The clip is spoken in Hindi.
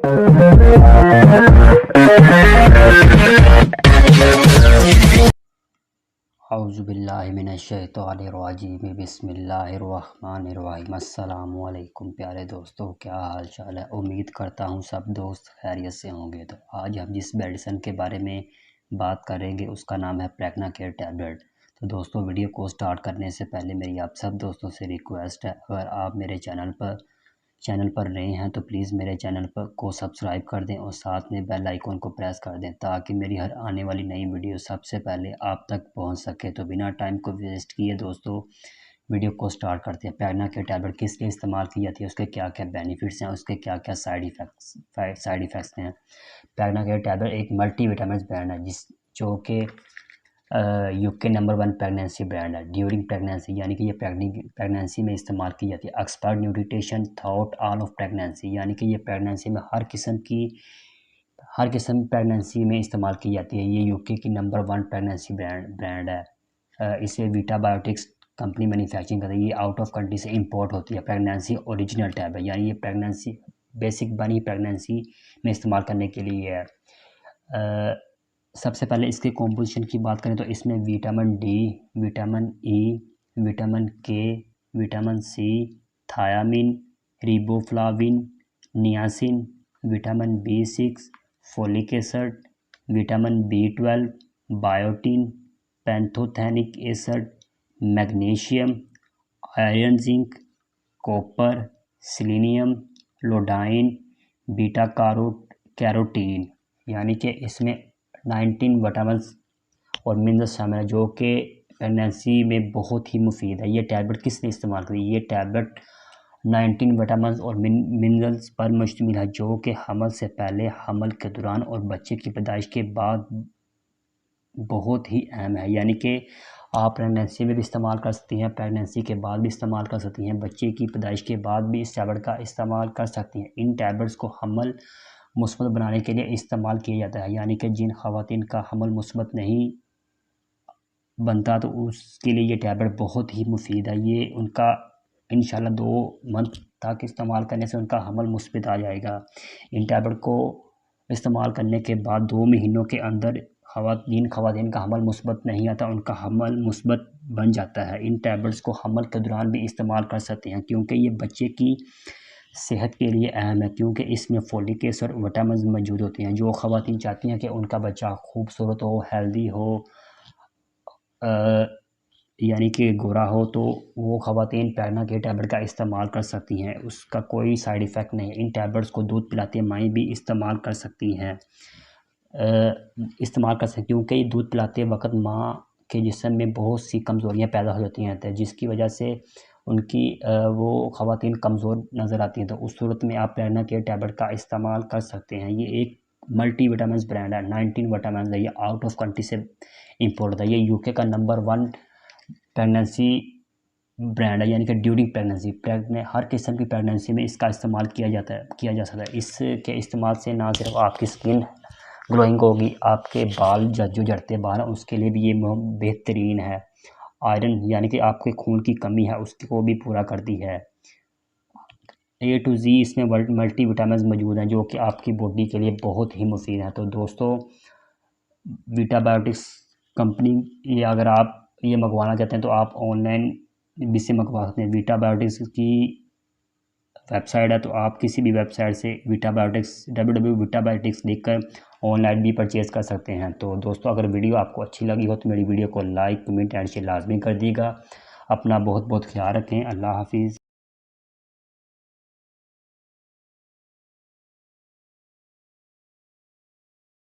औज़ुबिल्लाहिमिनश्शैतानिर्रजीम बिस्मिल्लाहिर्रहमानिर्रहीम। अस्सलामु अलैकुम प्यारे दोस्तों, क्या हाल चाल है। उम्मीद करता हूँ सब दोस्त खैरियत से होंगे। तो आज हम जिस मेडिसिन के बारे में बात करेंगे उसका नाम है प्रेग्ना केयर टैबलेट। तो दोस्तों, वीडियो को स्टार्ट करने से पहले मेरी आप सब दोस्तों से रिक्वेस्ट है, अगर आप मेरे चैनल पर नए हैं तो प्लीज़ मेरे चैनल पर को सब्सक्राइब कर दें और साथ में बेल आइकन को प्रेस कर दें ताकि मेरी हर आने वाली नई वीडियो सबसे पहले आप तक पहुंच सके। तो बिना टाइम को वेस्ट किए दोस्तों, वीडियो को स्टार्ट करते हैं। प्रेग्ना केयर टैबलेट किस लिए इस्तेमाल की जाती है, उसके क्या क्या बेनिफिट्स हैं, उसके क्या क्या साइड इफ़ेक्ट्स हैं। प्रेग्ना केयर टैबलेट एक मल्टीविटामिन ब्रांड है जो कि यूके नंबर 1 प्रेगनेंसी ब्रांड है। ड्यूरिंग प्रेगनेंसी यानी कि ये प्रेगनेंसी में इस्तेमाल की जाती है। Expert nutrition throughout all of pregnancy यानी कि ये प्रेगनेंसी में हर किस्म प्रेगनेंसी में इस्तेमाल की जाती है। ये यूके की नंबर 1 प्रेगनेंसी ब्रांड है। इसे वीटा बायोटिक्स कंपनी मैन्युफैक्चरिंग करती है। ये आउट ऑफ कंट्री से इंपोर्ट होती है। प्रेगनेंसी ओरिजिनल टैब है, यानी ये प्रेगनेंसी बेसिक बनी प्रेगनेंसी में इस्तेमाल करने के लिए है। सबसे पहले इसके कॉम्पोजिशन की बात करें तो इसमें vitamin D, vitamin E, vitamin K, vitamin C, thiamine, riboflavin, niacin, vitamin B6, folic acid, vitamin B12, biotin, pantothenic acid, magnesium, iron, zinc, copper, selenium, iodine, beta carotene, यानी कि इसमें 19 विटामिन और मिनरल्स शामिल है जो कि प्रेगनेंसी में बहुत ही मुफीद है। ये टैबलेट किस लिए इस्तेमाल करी? ये टैबलेट 19 विटामिन और मिनरल्स पर मुश्तमिल है जो कि हमल से पहले, हमल के दौरान और बच्चे की पैदाइश के बाद बहुत ही अहम है। यानी कि आप प्रेगनेंसी में भी इस्तेमाल कर सकती हैं, प्रेगनेंसी के बाद भी इस्तेमाल कर सकती हैं, बच्चे की पैदाइश के बाद भी इस टैबलेट का इस्तेमाल कर सकती हैं। इन टैबलेट्स को हमल मुस्बत बनाने के लिए इस्तेमाल किया जाता है, यानी कि जिन ख़वातीन का हमल मुस्बत नहीं बनता तो उसके लिए ये टैबलेट बहुत ही मुफीद है। ये उनका इंशाल्लाह 2 मंथ तक इस्तेमाल करने से उनका हमल मुस्बत आ जाएगा। इन टैबलेट को इस्तेमाल करने के बाद 2 महीनों के अंदर ख़वातीन का हमल मुस्बत नहीं आता, उनका हमल मुस्बत बन जाता है। इन टैबलेट्स को हमल के दौरान भी इस्तेमाल कर सकते हैं क्योंकि ये बच्चे की सेहत के लिए अहम है, क्योंकि इसमें फोलिक एसिड और विटामिन मौजूद होते हैं। जो ख़वातीन चाहती हैं कि उनका बच्चा खूबसूरत हो, हेल्दी हो, यानी कि गोरा हो, तो वो ख़वातीन प्रेग्ना केयर टैबलेट का इस्तेमाल कर सकती हैं। उसका कोई साइड इफ़ेक्ट नहीं है। इन टैबलेट्स को दूध पिलाती माएँ भी इस्तेमाल कर सकती हैं, क्योंकि दूध पिलाते वक्त माँ के जिस्म में बहुत सी कमज़ोरियाँ पैदा हो जाती हैं जिसकी वजह से उनकी वो ख़वातीन कमज़ोर नज़र आती हैं। तो उस सूरत में आप प्रेग्ना केयर टैबलेट का इस्तेमाल कर सकते हैं। ये एक मल्टी विटामिन ब्रांड है, 19 विटामिन है। ये आउट ऑफ कंट्री से इंपोर्ट है। ये यूके का नंबर 1 प्रेगनेंसी ब्रांड है, यानी कि ड्यूरिंग प्रेगनेंसी हर किस्म की प्रेगनेंसी में इसका इस्तेमाल किया जा सकता है। इसके इस्तेमाल से ना सिर्फ आपकी स्किन ग्लोइंग होगी, आपके बाल जो झड़ते बाल हैं उसके लिए भी ये बेहतरीन है। आयरन यानी कि आपके खून की कमी है उसको भी पूरा करती है। A to Z इसमें मल्टी विटामिन मौजूद हैं जो कि आपकी बॉडी के लिए बहुत ही मुफीद है। तो दोस्तों, वीटा बायोटिक्स कंपनी, ये अगर आप ये मंगवाना चाहते हैं तो आप ऑनलाइन भी से मंगवा सकते हैं। वीटा बायोटिक्स की वेबसाइट है, तो आप किसी भी वेबसाइट से वीटा बायोटिक्स www.vitaBiotics लिखकर ऑनलाइन भी परचेज़ कर सकते हैं। तो दोस्तों, अगर वीडियो आपको अच्छी लगी हो तो मेरी वीडियो को लाइक, कमेंट एंड शेयर लाजमी कर दीजिएगा। अपना बहुत बहुत ख्याल रखें। अल्लाह हाफिज़।